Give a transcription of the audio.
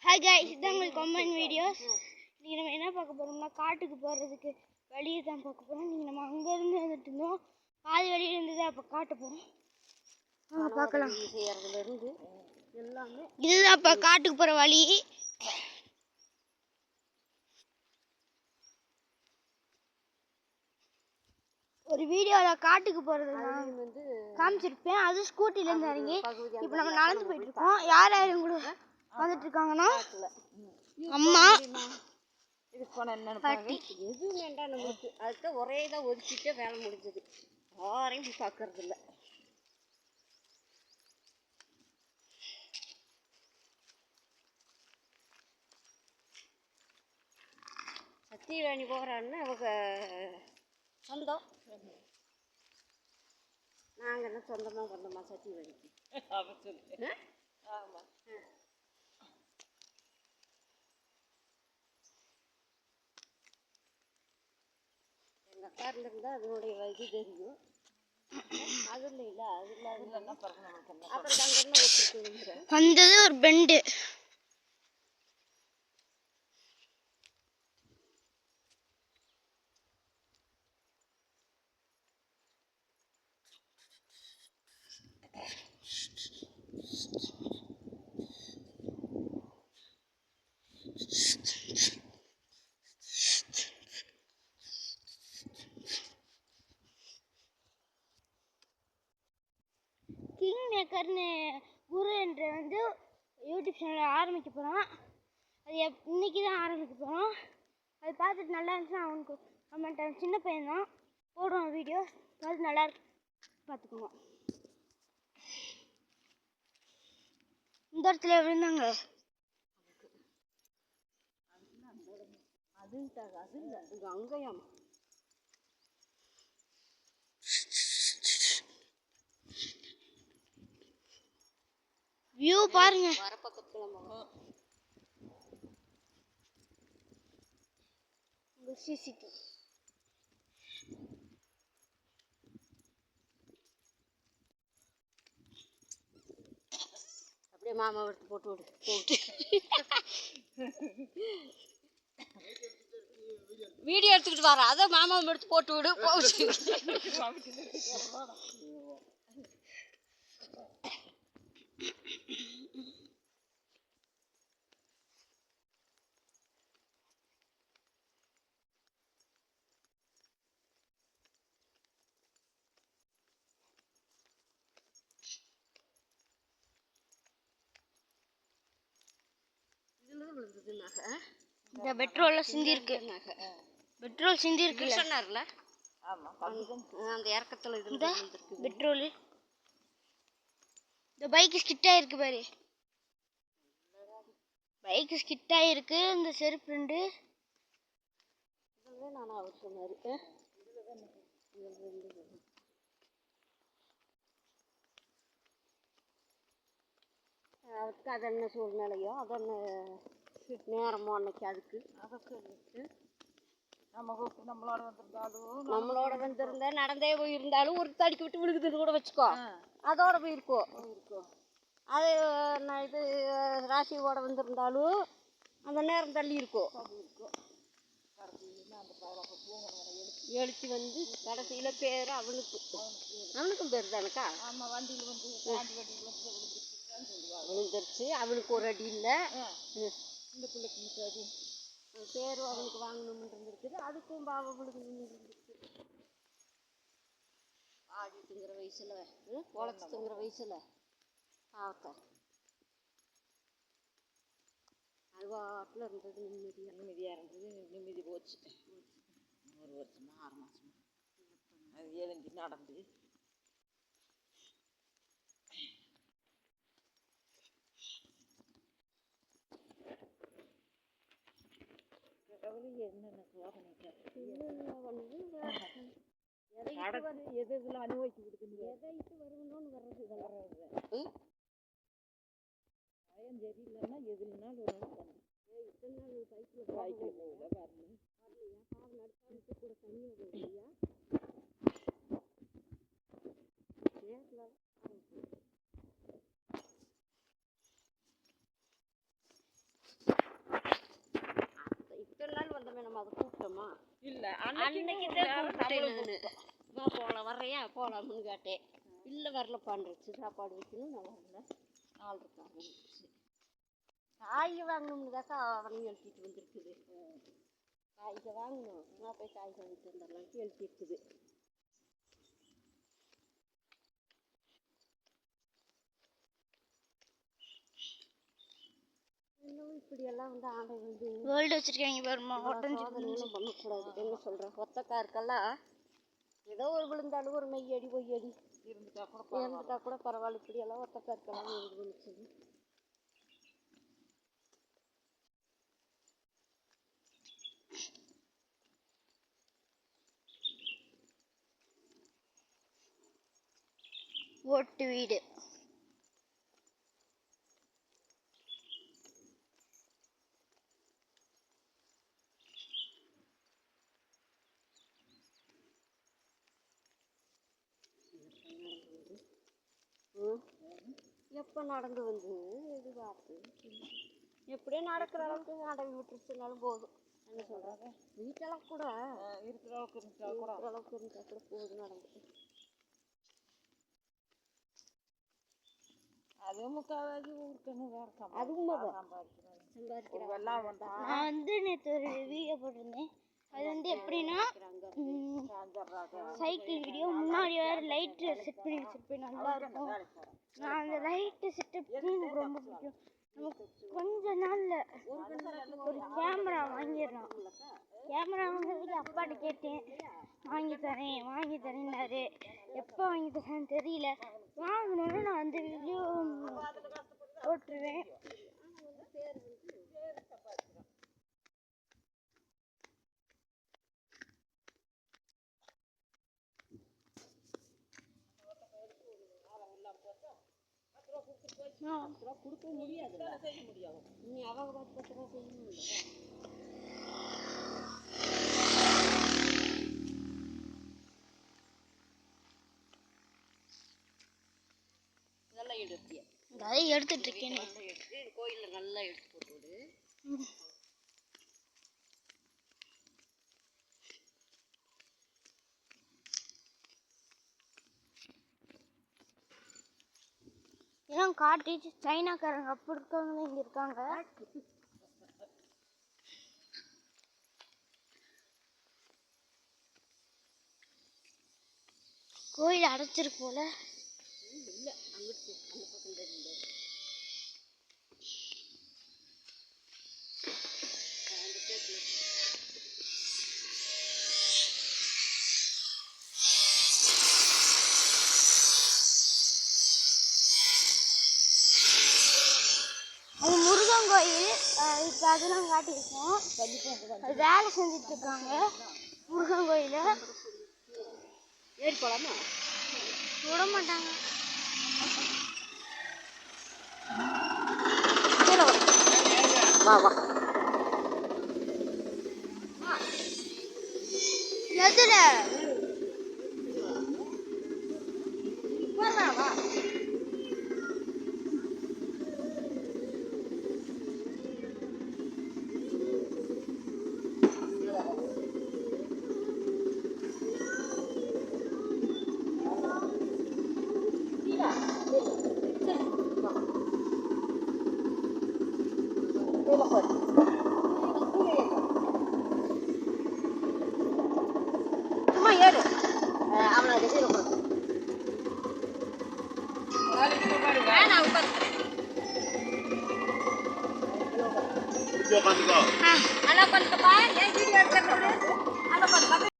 Hi guys, இதான் உங்களுக்கு comment videos. நீங்கள் நம்ம என்ன பார்க்க போகிறோம்னா காட்டுக்கு போகிறதுக்கு வழியை தான் பார்க்க போகிறோம். நீங்கள் நம்ம அங்கேருந்து வந்துட்டு இருந்தோம், பாதி வழியில் இருந்தது, அப்போ காட்ட போகிறோம். பார்க்கலாம். இதுதான் இப்போ காட்டுக்கு போகிற வழி. ஒரு வீடியோவில் காட்டுக்கு போகிறது நான் வந்து காமிச்சிருப்பேன். அது ஸ்கூட்டிலேருந்து இறங்கி இப்போ நம்ம நடந்து போயிட்டுருக்கோம். யார் யாரும் கூட வந்துட்டு இருக்காங்கன்னா அம்மா பாட்டி. எதுவும் வேண்டாம் நம்மளுக்கு, அதுக்கு ஒரே தான் ஒதுக்கிட்டே வேலை முடிஞ்சது. யாரையும் போய் பார்க்கறது இல்லை. சத்தியவாணி போகிறான்னு அவங்க சொந்தம். நாங்கள் என்ன சொந்தமாக வந்தோமா சத்தியவாணிக்கு? ஆமாம். எங்கள் அக்கா இருந்திருந்தால் அதனுடைய இது தெரியும். அதில் இல்லை, அதில் என்ன பாருங்க. அப்புறம் அங்கே ஒத்துருக்கு வந்தது ஒரு பெண்டு. கிங் மேக்கர்னு குரு என்ற வந்து யூடியூப் சேனல் ஆரம்பிக்க போகிறோம். அது இன்னைக்கு தான் ஆரம்பிக்க போகிறோம். அது பார்த்துட்டு நல்லா இருந்துச்சுன்னா அவனுக்கு கமெண்ட். சின்ன பையன் தான், போடுறோம் வீடியோ, பார்த்து நல்லா இருக்கு பார்த்துக்கோங்க. இந்த இடத்துல விழுந்தாங்க. அது இல்லை, இது அங்கேயாம். வியூ பாருங்க. வர பக்கத்துல சிசிடி அப்படியே மாமா எடுத்து போட்டு விடு. வீடியோ எடுத்துக்கிட்டு வர, அதை மாமா எடுத்து போட்டு விடு. இந்த பெட்ரோல்ல சிந்தி இருக்கு. பெட்ரோல் சிந்தி இருக்கு சொன்னார்ல. ஆமா, அந்த இறக்கத்துல இது இருக்கு பெட்ரோல். இந்த பைக் ஸ்கிட் ஆயிருக்கு பாரு. பைக் ஸ்கிட் ஆயிருக்கு. இந்த செருப்பு ரெண்டு இதுல நான் அவர் சொன்னாரு. அதுக்கு அது என்ன சூழ்நிலையோ, அது என்ன நேரமோ அன்னைக்கு அதுக்கு அதை சொல்லிட்டு நம்மளோட வந்திருந்தா நடந்தே போயிருந்தாலும் ஒரு தடிக்கு விட்டு விழுகுதுன்னு கூட வச்சுக்கோ, அதோட போயிருக்கோம். அது நான் இது ராசியோட வந்திருந்தாலும் அந்த நேரம் தள்ளி இருக்கும். எழுச்சி வந்து கடைசியில் பேர் அவனுக்கும் பேர் தானக்கா. ஆமாம், வண்டியில் வந்து விழுந்துருச்சு. அவனுக்கு ஒரு அடி இல்லை, இந்த பிள்ளைக்கு 3 அடி. பேர் அவனுக்கு வாங்கணும்னு இருந்திருக்குது. அதுக்கும் பாவ விழுகணும்னு இருந்துருக்கு. ஆடிட்டுங்கிற வயசில், குளத்துங்கிற வயசில் பாவக்கா அது வாட்டில் இருந்தது. நிம்மதியாக இருந்தது. நிம்மதி போச்சு. 1 வருஷமா 6 மாதமா அது எழுஞ்சி நடந்து என்னென்ன சோதனை எது இதில் அனுபவிச்சு கொடுக்குது. எதைட்டு வருவணும்னு வர்றது இதெல்லாம் பயம் சரியில்லைன்னா எதுனாலும் வந்து இத்தனை நாள் சைக்கிள் வரல வரலையா? பாவம் நடத்தாவிட்டு கூட தண்ணி இல்லையா நேரத்தில் போகலாமா? இல்லை அன்னைக்கு தான் கூப்பிட்டேன் நான் போகலாம் வர்றையா போகலாம்னு கேட்டேன். இல்லை வரலப்பான்ருச்சு. சாப்பாடு வைக்கணும் நான் வரல, ஆள் இருக்காங்க. காய்க வாங்கணும்னு தாக்கா அவனையும் எழுத்திட்டு வந்துருக்குது. காய்க வாங்கணும், நான் போய் காய்க வாங்கிட்டு வந்துடலான்ட்டு எழுத்திருக்குது. இன்னும் இப்படியெல்லாம் வந்து ஆண்டை வந்து வேர்ல்டு வச்சிருக்காங்க பாருமா. சோதனைகளும் பண்ணக்கூடாது. என்ன சொல்கிறேன், ஒத்தக்காருக்கெல்லாம் ஏதோ ஒரு விழுந்தாலும் ஒரு மெய்யடி பொய்யடி இருந்துட்டா கூட பரவாயில்ல. இப்படியெல்லாம் ஒத்தக்காருக்கெல்லாம் விழுந்துச்சு. ஓட்டு வீடு எப்போ நடந்து வந்து எதிர்பார்த்து எப்படியே நடக்கிற அளவுக்கு அடவி விட்டுருச்சுனாலும் போதும். என்ன சொல்கிறாங்க, வீட்டெல்லாம் கூட இருக்கிற அளவுக்கு இருந்தால் கூட போதும் நடந்து. அதுவும் முக்கால்வாசி ஊருக்குன்னு வேறு அதுவும் நான் வந்து நேற்று ஒரு வீடியோ போட்டிருந்தேன். அது வந்து எப்படின்னா சைக்கிள் வீடியோ. முன்னாடி வேறு லைட்டு செட் பண்ணி நல்லா இருக்கும். நான் அந்த லைட்டு செட்டப் பண்ணி எனக்கு ரொம்ப பிடிக்கும். நமக்கு கொஞ்ச நாளில் ஒரு கேமரா வாங்கிடலாம். கேமரா வாங்குறதுக்கு அப்பாட்ட கேட்டேன், வாங்கி தரேன்னாரு. எப்போ வாங்கி தரேன்னு தெரியல. வாங்கினோன்னு நான் அந்த வீடியோ போட்டுருவேன். கொடுக்க முடியாது, செய்ய முடியாது. நீ அவங்க 10 ரூபா செய்யணும். இதெல்லாம் எடுத்தியா? அதை எடுத்துட்டு இருக்கேன். எடுத்து கோயிலில் நல்லா எடுத்து போட்டு விடு. எல்லாம் காட்டிட்டு சைனாக்காரங்க அப்படி இருக்கவங்களும் இங்கே இருக்காங்க. கோயில் அடைச்சிருக்கு போல. இல்லை அங்கிட்டு அந்த பக்கம் தெரியுது. அது முருகன் கோயில். இப்போ அதெல்லாம் காட்டியிருக்கோம். அது வேலை செஞ்சுட்டு இருக்காங்க முருகன் கோயில. ஏறி போகலாமா? விட மாட்டாங்க. வா வா. எதுல வா. சும்மா ஏறு. அவனை கீழே போடு. நான் உட்காந்துக்கிறேன். நல்லா உட்காந்துக்கப்பா. ஏன் வீடியோ எடுக்கிறது? அதை உட்காந்து